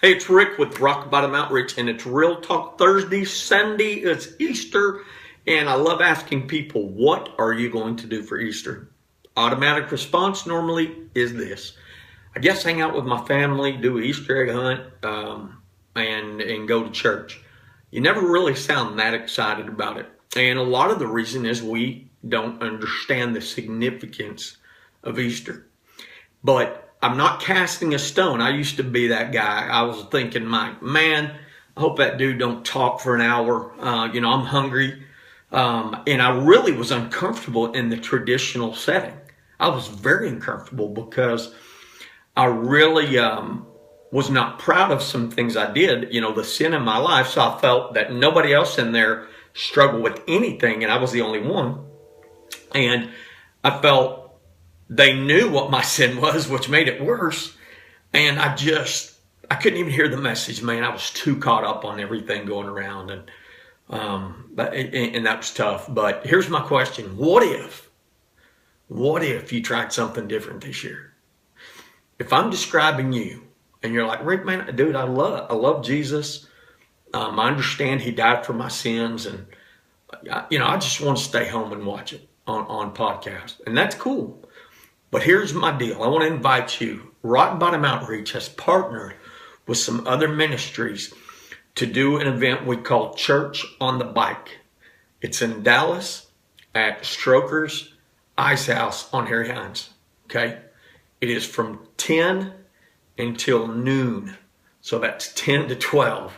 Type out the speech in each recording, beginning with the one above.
Hey, it's Rick with Rock Bottom Outreach, and it's Real Talk Thursday. Sunday is Easter, and I love asking people, what are you going to do for Easter? Automatic response normally is this. I guess hang out with my family, do an Easter egg hunt, and go to church. You never really sound that excited about it. And a lot of the reason is we don't understand the significance of Easter. But I'm not casting a stone. I used to be that guy. I was thinking, man, I hope that dude don't talk for an hour. I'm hungry. And I really was uncomfortable in the traditional setting. I was very uncomfortable because I really was not proud of some things I did, the sin in my life. So I felt that nobody else in there struggled with anything, and I was the only one. And I felt they knew what my sin was, which made it worse. And I couldn't even hear the message, man. I was too caught up on everything going around. And that was tough. But here's my question. What if you tried something different this year? If I'm describing you and you're like, Rick, man, dude, I love Jesus. I understand he died for my sins. And, I just want to stay home and watch it on podcast. And that's cool. But here's my deal. I want to invite you. Rock Bottom Outreach has partnered with some other ministries to do an event we call Church on the Bike. It's in Dallas at Strokers Ice House on Harry Hines. Okay? It is from 10 until noon. So that's 10 to 12.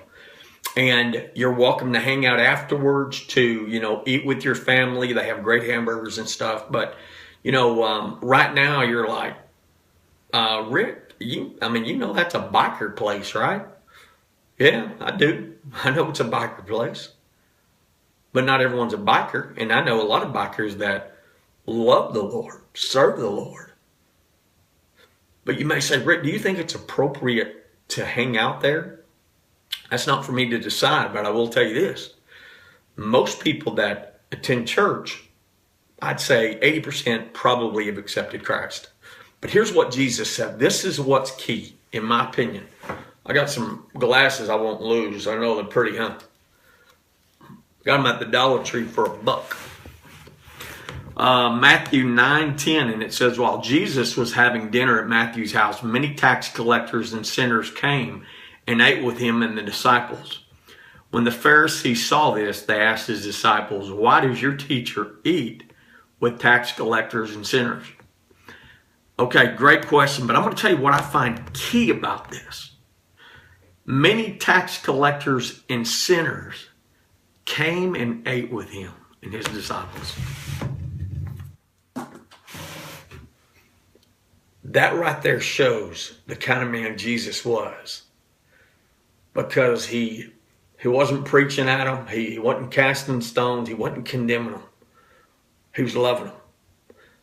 And you're welcome to hang out afterwards to, eat with your family. They have great hamburgers and stuff. But right now you're like, Rick, that's a biker place, right? Yeah, I do. I know it's a biker place. But not everyone's a biker. And I know a lot of bikers that love the Lord, serve the Lord. But you may say, Rick, do you think it's appropriate to hang out there? That's not for me to decide, but I will tell you this. Most people that attend church, I'd say 80% probably have accepted Christ. But here's what Jesus said. This is what's key, in my opinion. I got some glasses I won't lose. I know they're pretty, huh? Got them at the Dollar Tree for $1. Matthew 9:10, and it says, while Jesus was having dinner at Matthew's house, many tax collectors and sinners came and ate with him and the disciples. When the Pharisees saw this, they asked his disciples, why does your teacher eat with tax collectors and sinners? Okay, great question, but I'm going to tell you what I find key about this. Many tax collectors and sinners came and ate with him and his disciples. That right there shows the kind of man Jesus was. Because he wasn't preaching at them. He wasn't casting stones. He wasn't condemning them. He was loving them.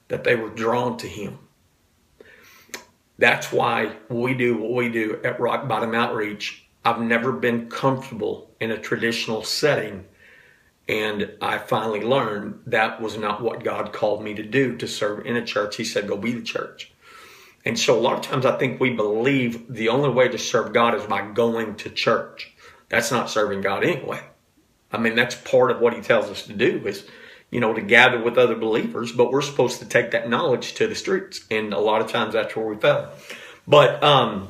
That they were drawn to him. That's why we do what we do at Rock Bottom Outreach. I've never been comfortable in a traditional setting. And I finally learned that was not what God called me to do, to serve in a church. He said, go be the church. And so a lot of times I think we believe the only way to serve God is by going to church. That's not serving God anyway. That's part of what he tells us to do is, to gather with other believers, but we're supposed to take that knowledge to the streets. And a lot of times that's where we fail. But, and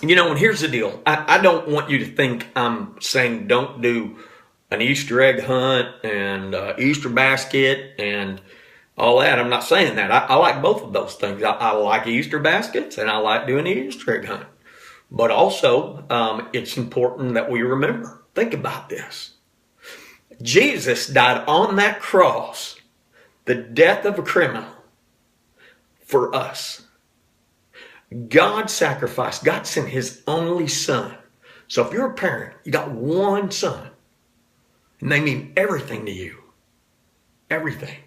here's the deal. I don't want you to think I'm saying don't do an Easter egg hunt and Easter basket and all that. I'm not saying that. I like both of those things. I like Easter baskets and I like doing the Easter egg hunt. But also, it's important that we remember. Think about this. Jesus died on that cross, the death of a criminal, for us. God sacrificed. God sent his only son. So if you're a parent, you got one son, and they mean everything to you. Everything.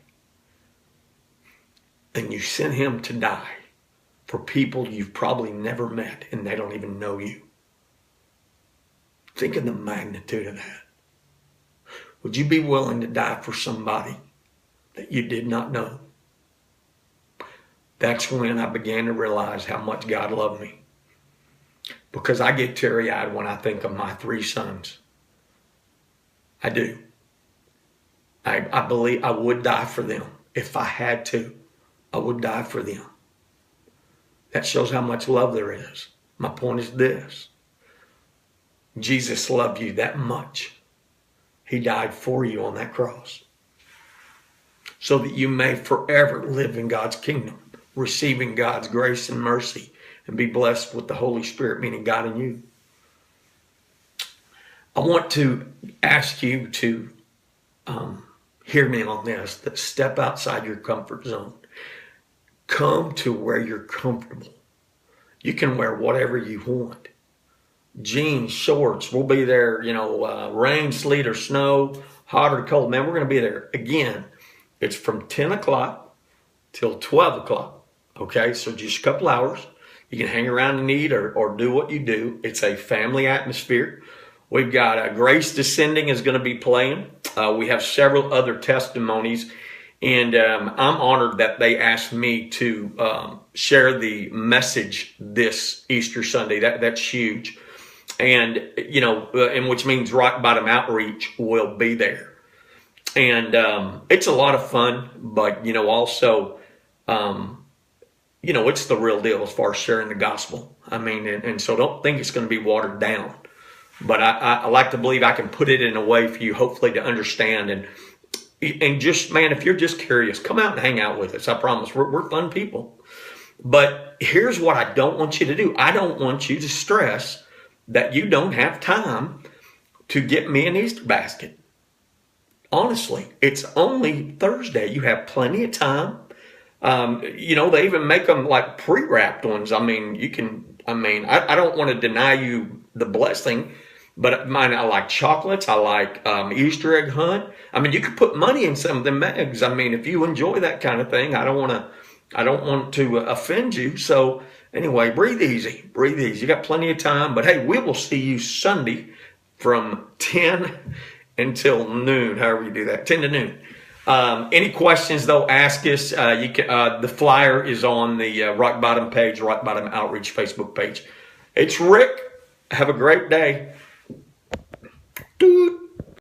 And you sent him to die for people you've probably never met and they don't even know you. Think of the magnitude of that. Would you be willing to die for somebody that you did not know? That's when I began to realize how much God loved me. because I get teary-eyed when I think of my 3 sons. I do. I believe I would die for them. If I had to, I would die for them. That shows how much love there is. My point is this. Jesus loved you that much. He died for you on that cross, so that you may forever live in God's kingdom, receiving God's grace and mercy, and be blessed with the Holy Spirit, meaning God in you. I want to ask you to hear me on this, that step outside your comfort zone. Come to where you're comfortable. You can wear whatever you want. Jeans, shorts, we'll be there, rain, sleet, or snow, hot or cold. Man, we're going to be there. Again, it's from 10 o'clock till 12 o'clock. Okay, so just a couple hours. You can hang around and eat or do what you do. It's a family atmosphere. We've got Grace Descending is going to be playing. We have several other testimonies. And I'm honored that they asked me to share the message this Easter Sunday. That's huge. And, and which means Rock Bottom Outreach will be there. And it's a lot of fun, but, also, it's the real deal as far as sharing the gospel. I mean, and so don't think it's going to be watered down. But I like to believe I can put it in a way for you, hopefully, to understand. And just, man, if you're just curious, come out and hang out with us. I promise. We're fun people. But here's what I don't want you to do. I don't want you to stress that you don't have time to get me an Easter basket. Honestly, it's only Thursday. You have plenty of time. They even make them like pre-wrapped ones. I mean, I don't want to deny you the blessing, but I like chocolates. I like Easter egg hunt. I mean, you could put money in some of them eggs. I mean, if you enjoy that kind of thing, I don't want to offend you. So anyway, breathe easy. Breathe easy. You got plenty of time. But hey, we will see you Sunday from 10 until noon, however you do that, 10 to noon. Any questions, though, ask us. The flyer is on the Rock Bottom page, Rock Bottom Outreach Facebook page. It's Rick. Have a great day. Dude.